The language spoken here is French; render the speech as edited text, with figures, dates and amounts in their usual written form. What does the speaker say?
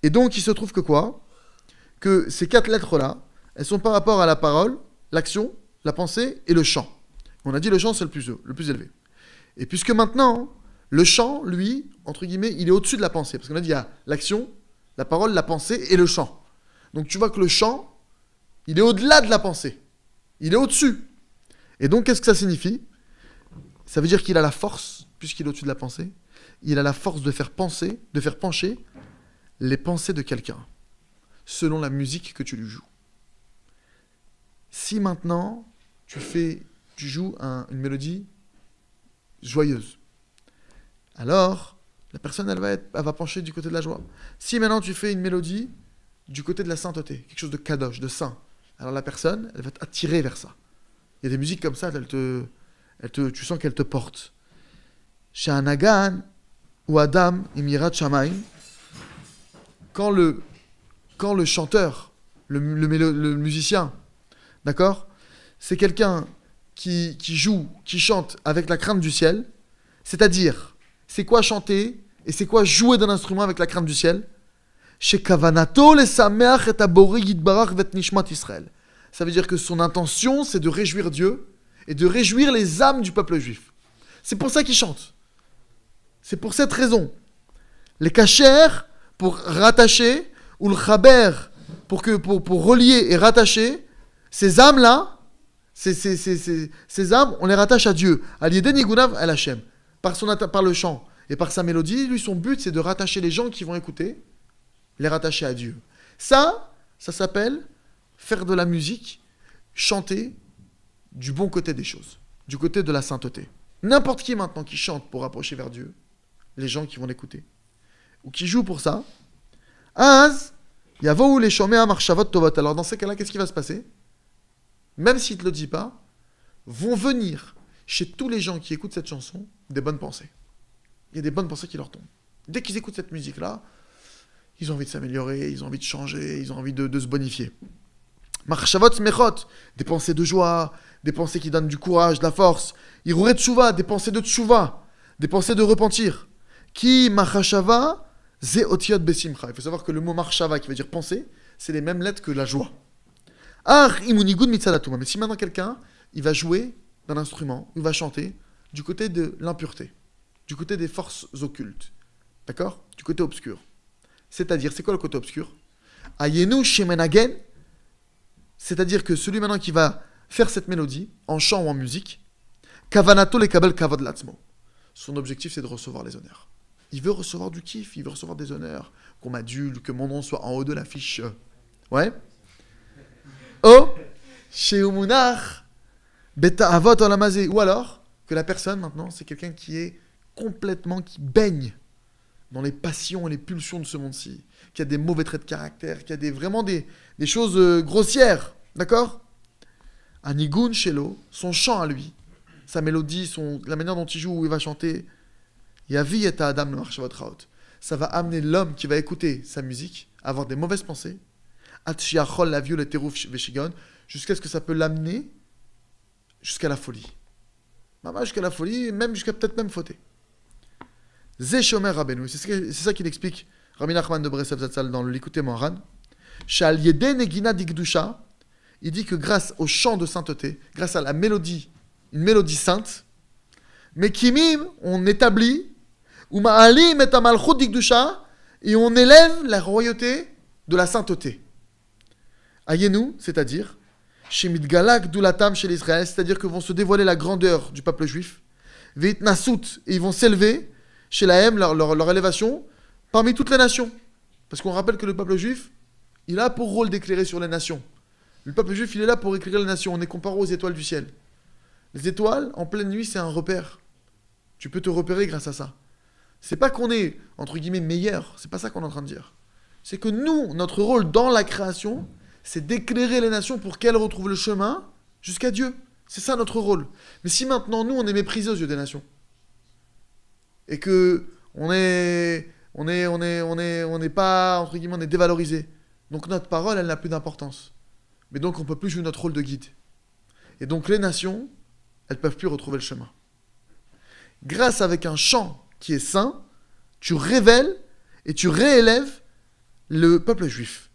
Et donc, il se trouve que quoi? Que ces 4 lettres-là, elles sont par rapport à la parole, l'action, la pensée et le chant. On a dit le chant, c'est le plus élevé. Et puisque maintenant, le chant, lui, entre guillemets, il est au-dessus de la pensée. Parce qu'on a dit, il y a l'action, la parole, la pensée et le chant. Donc tu vois que le chant, il est au-delà de la pensée. Il est au-dessus. Et donc, qu'est-ce que ça signifie? Ça veut dire qu'il a la force, puisqu'il est au-dessus de la pensée, il a la force de faire penser, de faire pencher les pensées de quelqu'un, selon la musique que tu lui joues. Si maintenant, tu joues une mélodie joyeuse, alors la personne, elle va pencher du côté de la joie. Si maintenant tu fais une mélodie du côté de la sainteté, quelque chose de kadosh, de saint, alors la personne, elle va t'attirer vers ça. Il y a des musiques comme ça, tu sens qu'elles te portent. Chez un Nagan ou Adam Imirat Shamaim, quand le chanteur, le musicien, d'accord, c'est quelqu'un qui joue, qui chante avec la crainte du ciel, c'est-à-dire, c'est quoi chanter et c'est quoi jouer d'un instrument avec la crainte du ciel? Chez Kavanato le Sameach et Abori Yitbarach vet Nishmat Israël. Ça veut dire que son intention, c'est de réjouir Dieu et de réjouir les âmes du peuple juif. C'est pour ça qu'il chante. C'est pour cette raison. Les kasher, pour rattacher, ou le chaber, pour relier et rattacher, ces âmes-là, ces âmes, on les rattache à Dieu. Al-Yeden Yigunav El Hashem. Par le chant et par sa mélodie, lui, son but, c'est de rattacher les gens qui vont écouter, les rattacher à Dieu. Ça s'appelle faire de la musique, chanter du bon côté des choses, du côté de la sainteté. N'importe qui maintenant qui chante pour rapprocher vers Dieu, les gens qui vont l'écouter, ou qui jouent pour ça, Az, Yavou les Shomea Marshavot Tovot. Alors dans ces cas-là, qu'est-ce qui va se passer? Même s'il ne te le dit pas, vont venir chez tous les gens qui écoutent cette chanson des bonnes pensées. Il y a des bonnes pensées qui leur tombent. Dès qu'ils écoutent cette musique-là, ils ont envie de s'améliorer, ils ont envie de changer, ils ont envie de se bonifier. Marshavot Smechot, des pensées de joie, des pensées qui donnent du courage, de la force. Irouret Tshuva, des pensées de Tshuva, des pensées de repentir. Ki Machashava, Ze Otiot Besimcha. Il faut savoir que le mot Marshava, qui veut dire penser, c'est les mêmes lettres que la joie. Ar Imunigun Mitzadatuma. Mais si maintenant quelqu'un, il va jouer d'un instrument, il va chanter du côté de l'impureté, du côté des forces occultes, d'accord? Du côté obscur. C'est-à-dire, c'est quoi le côté obscur? Ayenu Shemenagen, c'est-à-dire que celui maintenant qui va faire cette mélodie, en chant ou en musique, Kavanato le Kabel Kavod Latzmo. Son objectif, c'est de recevoir les honneurs. Il veut recevoir du kiff, il veut recevoir des honneurs, qu'on m'adule, que mon nom soit en haut de l'affiche. Ouais. Oh, chez Umunach, Beta Avot Olamazé. Ou alors, que la personne, maintenant, c'est quelqu'un qui baigne dans les passions et les pulsions de ce monde-ci, qui a des mauvais traits de caractère, qui a vraiment des choses grossières. D'accord? Anigun Shelo, son chant à lui, sa mélodie, la manière dont il joue, où il va chanter, Yavi et Adam le Marshavot Raot. Ça va amener l'homme qui va écouter sa musique à avoir des mauvaises pensées, Atshiachol la viole et Terouf Veshigon, jusqu'à ce que ça peut l'amener jusqu'à la folie. Jusqu'à la folie, même jusqu'à peut-être même fauter. Zé Shomer Rabbeinu, c'est ça qu'il explique Rabbi Nachman de Breslev Zatzal dans le Likutei Moharan. Shal Yeden Negina Digdusha, il dit que grâce au chant de sainteté, grâce à la mélodie, une mélodie sainte, mais Kimim, on établit, ou Ma'alim et Amalchut Digdusha, et on élève la royauté de la sainteté. Ayenu, c'est-à-dire, Shemit Galak Dulatam chez l'Israël, c'est-à-dire que vont se dévoiler la grandeur du peuple juif, Veit Nasut, et ils vont s'élever, chez la M, leur élévation, parmi toutes les nations. Parce qu'on rappelle que le peuple juif, il a pour rôle d'éclairer sur les nations. Le peuple juif, il est là pour éclairer les nations. On est comparé aux étoiles du ciel. Les étoiles, en pleine nuit, c'est un repère. Tu peux te repérer grâce à ça. C'est pas qu'on est, entre guillemets, meilleur. C'est pas ça qu'on est en train de dire. C'est que nous, notre rôle dans la création, c'est d'éclairer les nations pour qu'elles retrouvent le chemin jusqu'à Dieu. C'est ça notre rôle. Mais si maintenant, nous, on est méprisés aux yeux des nations, et que on n'est pas, entre guillemets, on est dévalorisé, donc notre parole, elle n'a plus d'importance. Mais donc, on ne peut plus jouer notre rôle de guide. Et donc, les nations, elles ne peuvent plus retrouver le chemin. Grâce avec un chant qui est saint, tu révèles et tu réélèves le peuple juif,